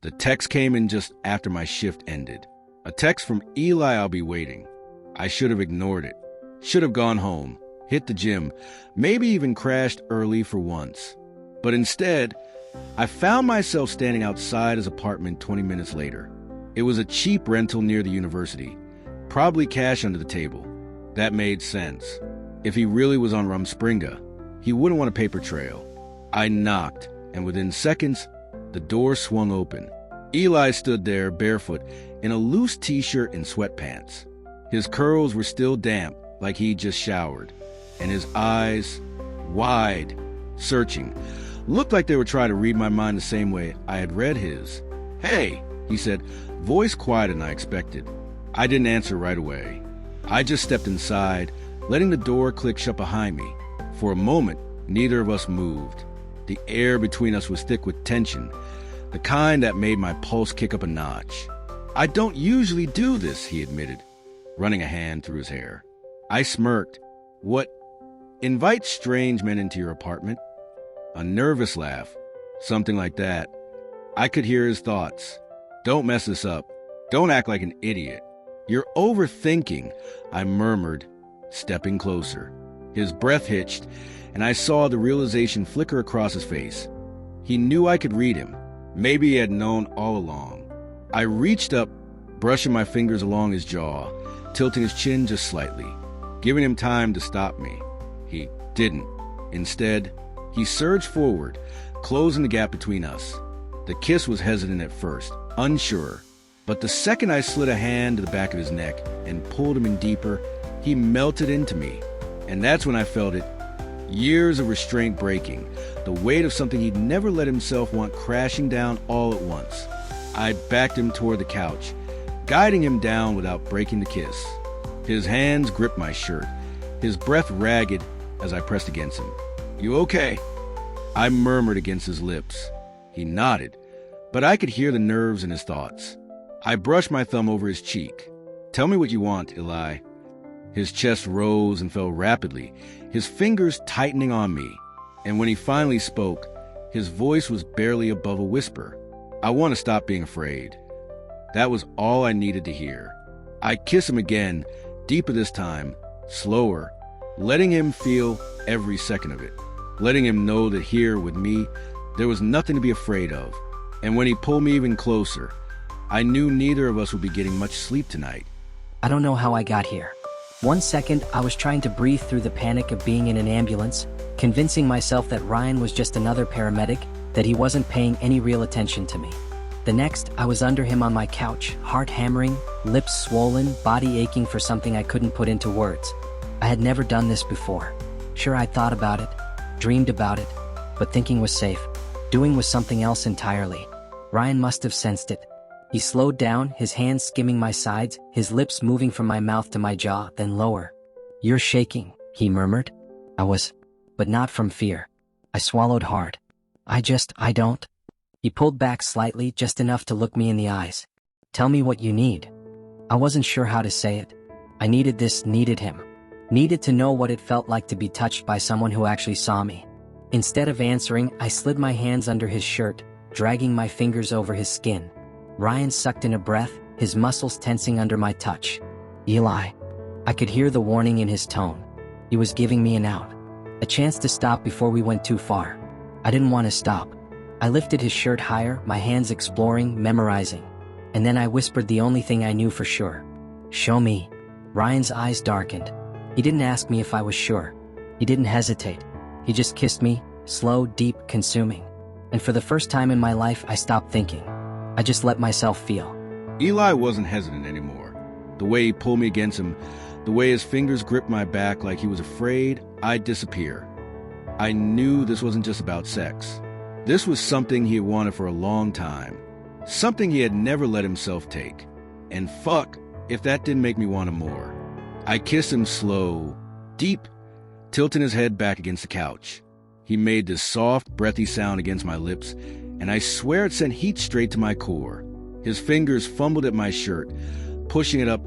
The text came in just after my shift ended. A text from Eli, "I'll be waiting." I should have ignored it. Should have gone home, hit the gym, maybe even crashed early for once. But instead, I found myself standing outside his apartment 20 minutes later. It was a cheap rental near the university, probably cash under the table. That made sense. If he really was on Rumspringa, he wouldn't want a paper trail. I knocked, and within seconds, the door swung open. Eli stood there barefoot in a loose t-shirt and sweatpants. His curls were still damp, like he'd just showered, and his eyes, wide, searching, looked like they were trying to read my mind the same way I had read his. "Hey," he said, voice quieter than I expected. I didn't answer right away. I just stepped inside, letting the door click shut behind me. For a moment, neither of us moved. The air between us was thick with tension, the kind that made my pulse kick up a notch. "I don't usually do this," he admitted, running a hand through his hair. I smirked. "What? Invite strange men into your apartment?" A nervous laugh, something like that. I could hear his thoughts. "Don't mess this up. Don't act like an idiot. You're overthinking," I murmured, stepping closer. His breath hitched, and I saw the realization flicker across his face. He knew I could read him. Maybe he had known all along. I reached up, brushing my fingers along his jaw, tilting his chin just slightly, giving him time to stop me. He didn't. Instead, he surged forward, closing the gap between us. The kiss was hesitant at first, unsure. But the second I slid a hand to the back of his neck and pulled him in deeper, he melted into me. And that's when I felt it. Years of restraint breaking, the weight of something he'd never let himself want crashing down all at once. I backed him toward the couch, guiding him down without breaking the kiss. His hands gripped my shirt, his breath ragged as I pressed against him. "You okay?" I murmured against his lips. He nodded, but I could hear the nerves in his thoughts. I brushed my thumb over his cheek. "Tell me what you want, Eli." His chest rose and fell rapidly, his fingers tightening on me. And when he finally spoke, his voice was barely above a whisper. "I want to stop being afraid." That was all I needed to hear. I kissed him again, deeper this time, slower, letting him feel every second of it, letting him know that here with me, there was nothing to be afraid of. And when he pulled me even closer, I knew neither of us would be getting much sleep tonight. I don't know how I got here. One second, I was trying to breathe through the panic of being in an ambulance, convincing myself that Ryan was just another paramedic, that he wasn't paying any real attention to me. The next, I was under him on my couch, heart hammering, lips swollen, body aching for something I couldn't put into words. I had never done this before. Sure, I'd thought about it, dreamed about it, but thinking was safe. Doing was something else entirely. Ryan must have sensed it. He slowed down, his hands skimming my sides, his lips moving from my mouth to my jaw, then lower. "You're shaking," he murmured. I was, but not from fear. I swallowed hard. I don't. He pulled back slightly, just enough to look me in the eyes. "Tell me what you need." I wasn't sure how to say it. I needed him. Needed to know what it felt like to be touched by someone who actually saw me. Instead of answering, I slid my hands under his shirt, dragging my fingers over his skin. Ryan sucked in a breath, his muscles tensing under my touch. "Eli." I could hear the warning in his tone. He was giving me an out. A chance to stop before we went too far. I didn't want to stop. I lifted his shirt higher, my hands exploring, memorizing. And then I whispered the only thing I knew for sure. "Show me." Ryan's eyes darkened. He didn't ask me if I was sure. He didn't hesitate. He just kissed me, slow, deep, consuming. And for the first time in my life, I stopped thinking. I just let myself feel. Eli wasn't hesitant anymore. The way he pulled me against him, the way his fingers gripped my back like he was afraid I'd disappear. I knew this wasn't just about sex. This was something he had wanted for a long time. Something he had never let himself take. And fuck if that didn't make me want him more. I kissed him slow, deep, tilting his head back against the couch. He made this soft, breathy sound against my lips, and I swear it sent heat straight to my core. His fingers fumbled at my shirt, pushing it up,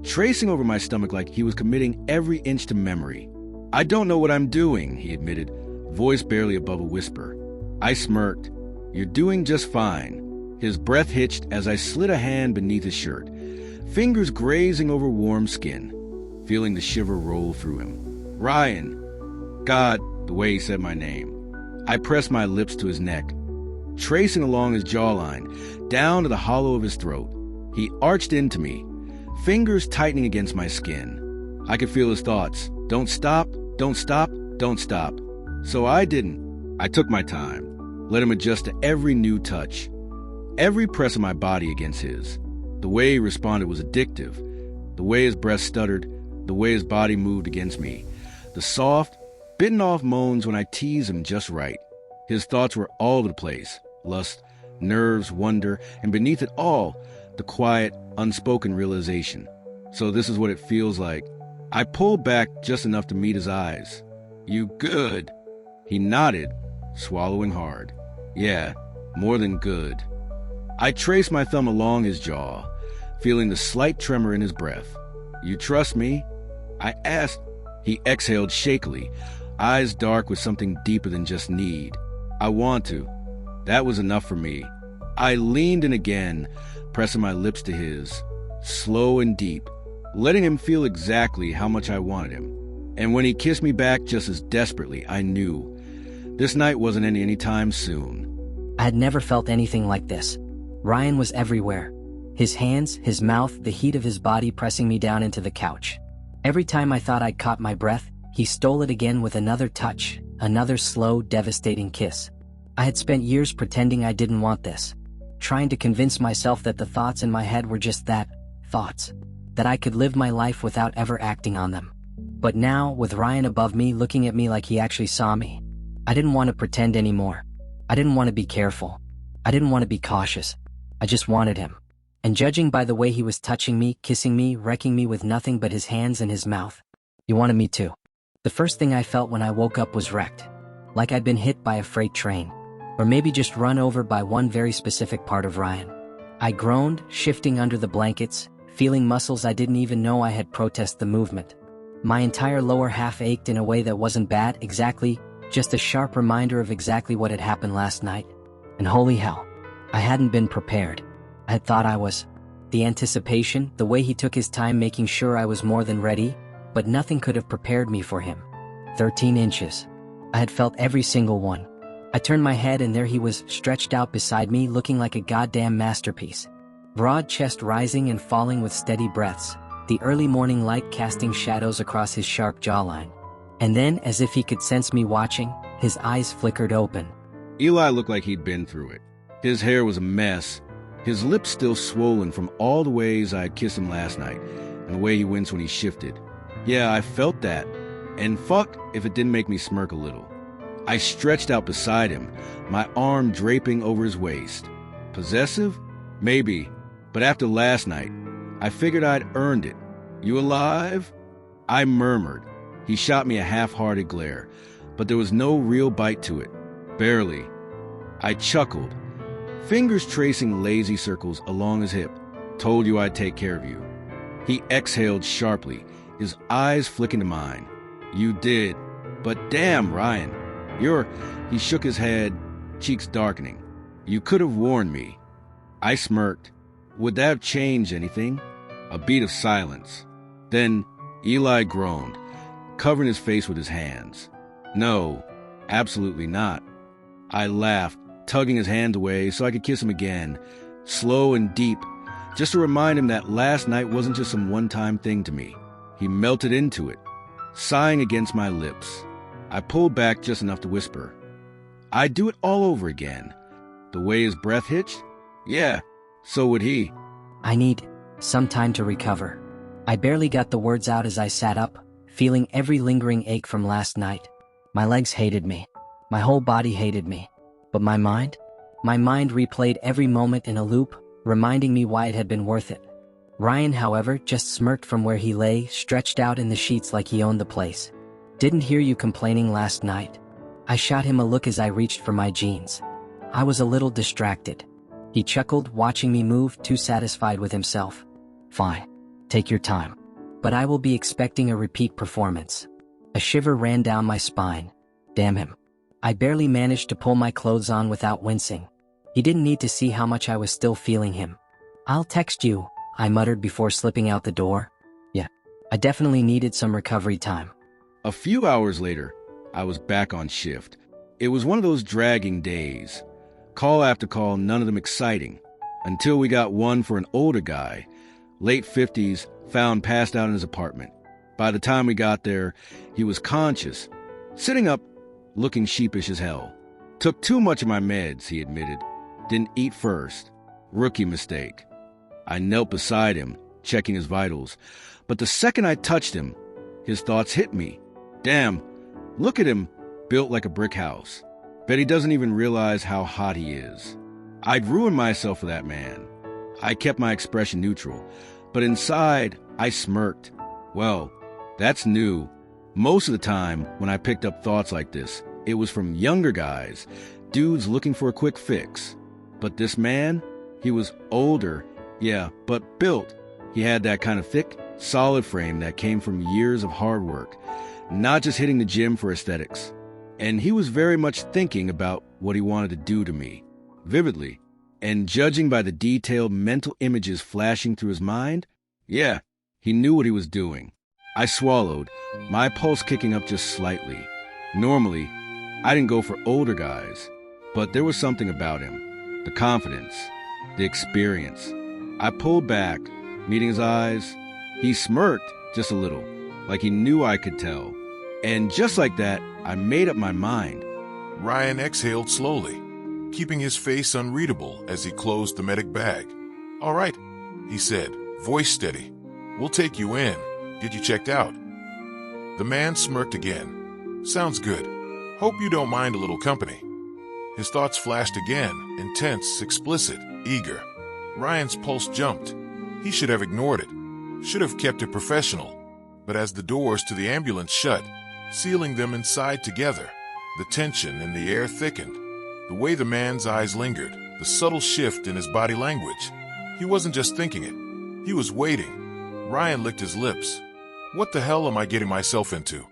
tracing over my stomach like he was committing every inch to memory. "I don't know what I'm doing," he admitted, voice barely above a whisper. I smirked. "You're doing just fine." His breath hitched as I slid a hand beneath his shirt, fingers grazing over warm skin, feeling the shiver roll through him. Ryan. God, the way he said my name. I pressed my lips to his neck, tracing along his jawline, down to the hollow of his throat. He arched into me, fingers tightening against my skin. I could feel his thoughts. Don't stop, don't stop, don't stop. So I didn't. I took my time, let him adjust to every new touch, every press of my body against his. The way he responded was addictive. The way his breath stuttered, the way his body moved against me. The soft, bitten off moans when I teased him just right. His thoughts were all over the place. Lust, nerves, wonder, and beneath it all, the quiet, unspoken realization. So this is what it feels like. I pulled back just enough to meet his eyes. You good? He nodded, swallowing hard. Yeah, more than good. I traced my thumb along his jaw, feeling the slight tremor in his breath. You trust me? I asked. He exhaled shakily, eyes dark with something deeper than just need. I want to. That was enough for me. I leaned in again, pressing my lips to his, slow and deep, letting him feel exactly how much I wanted him. And when he kissed me back just as desperately, I knew this night wasn't ending any time soon. I had never felt anything like this. Ryan was everywhere. His hands, his mouth, the heat of his body pressing me down into the couch. Every time I thought I'd caught my breath, he stole it again with another touch, another slow, devastating kiss. I had spent years pretending I didn't want this, trying to convince myself that the thoughts in my head were just that, thoughts, that I could live my life without ever acting on them. But now, with Ryan above me looking at me like he actually saw me, I didn't want to pretend anymore. I didn't want to be careful. I didn't want to be cautious. I just wanted him. And judging by the way he was touching me, kissing me, wrecking me with nothing but his hands and his mouth, he wanted me too. The first thing I felt when I woke up was wrecked, like I'd been hit by a freight train, or maybe just run over by one very specific part of Ryan. I groaned, shifting under the blankets, feeling muscles I didn't even know I had protest the movement. My entire lower half ached in a way that wasn't bad, exactly, just a sharp reminder of exactly what had happened last night. And holy hell, I hadn't been prepared. I had thought I was. The anticipation, the way he took his time making sure I was more than ready, but nothing could have prepared me for him. 13 inches. I had felt every single one. I turned my head and there he was, stretched out beside me, looking like a goddamn masterpiece. Broad chest rising and falling with steady breaths, the early morning light casting shadows across his sharp jawline. And then, as if he could sense me watching, his eyes flickered open. Eli looked like he'd been through it. His hair was a mess, his lips still swollen from all the ways I had kissed him last night, and the way he winced when he shifted. Yeah, I felt that, and fuck if it didn't make me smirk a little. I stretched out beside him, my arm draping over his waist. Possessive? Maybe, but after last night, I figured I'd earned it. You alive? I murmured. He shot me a half-hearted glare, but there was no real bite to it. Barely. I chuckled, fingers tracing lazy circles along his hip. Told you I'd take care of you. He exhaled sharply, his eyes flicking to mine. You did. But damn, Ryan, He shook his head, cheeks darkening. You could have warned me. I smirked. Would that have changed anything? A beat of silence. Then Eli groaned, covering his face with his hands. No, absolutely not. I laughed, tugging his hand away so I could kiss him again, slow and deep, just to remind him that last night wasn't just some one-time thing to me. He melted into it, sighing against my lips. I pulled back just enough to whisper, I'd do it all over again. The way his breath hitched? Yeah, so would he. I need some time to recover. I barely got the words out as I sat up, feeling every lingering ache from last night. My legs hated me. My whole body hated me. But my mind? My mind replayed every moment in a loop, reminding me why it had been worth it. Ryan, however, just smirked from where he lay, stretched out in the sheets like he owned the place. Didn't hear you complaining last night. I shot him a look as I reached for my jeans. I was a little distracted. He chuckled, watching me move, too satisfied with himself. Fine. Take your time. But I will be expecting a repeat performance. A shiver ran down my spine. Damn him. I barely managed to pull my clothes on without wincing. He didn't need to see how much I was still feeling him. "I'll text you," I muttered before slipping out the door. Yeah, I definitely needed some recovery time. A few hours later, I was back on shift. It was one of those dragging days. Call after call, none of them exciting. Until we got one for an older guy, late 50s, found passed out in his apartment. By the time we got there, he was conscious, sitting up, looking sheepish as hell. Took too much of my meds, he admitted. Didn't eat first. Rookie mistake. I knelt beside him, checking his vitals. But the second I touched him, his thoughts hit me. Damn, look at him, built like a brick house. Bet he doesn't even realize how hot he is. I'd ruined myself for that man. I kept my expression neutral, but inside, I smirked. Well, that's new. Most of the time, when I picked up thoughts like this, it was from younger guys, dudes looking for a quick fix. But this man, he was older, yeah, but built. He had that kind of thick, solid frame that came from years of hard work, not just hitting the gym for aesthetics. And he was very much thinking about what he wanted to do to me, vividly. And judging by the detailed mental images flashing through his mind, yeah, he knew what he was doing. I swallowed, my pulse kicking up just slightly. Normally, I didn't go for older guys, but there was something about him. The confidence, the experience. I pulled back, meeting his eyes. He smirked just a little, like he knew I could tell. And just like that, I made up my mind. Ryan exhaled slowly, keeping his face unreadable as he closed the medic bag. "All right," he said, voice steady. "We'll take you in. Get you checked out." The man smirked again. "Sounds good. Hope you don't mind a little company." His thoughts flashed again, intense, explicit, eager. Ryan's pulse jumped. He should have ignored it. Should have kept it professional. But as the doors to the ambulance shut, sealing them inside together, the tension in the air thickened. The way the man's eyes lingered, the subtle shift in his body language. He wasn't just thinking it. He was waiting. Ryan licked his lips. What the hell am I getting myself into?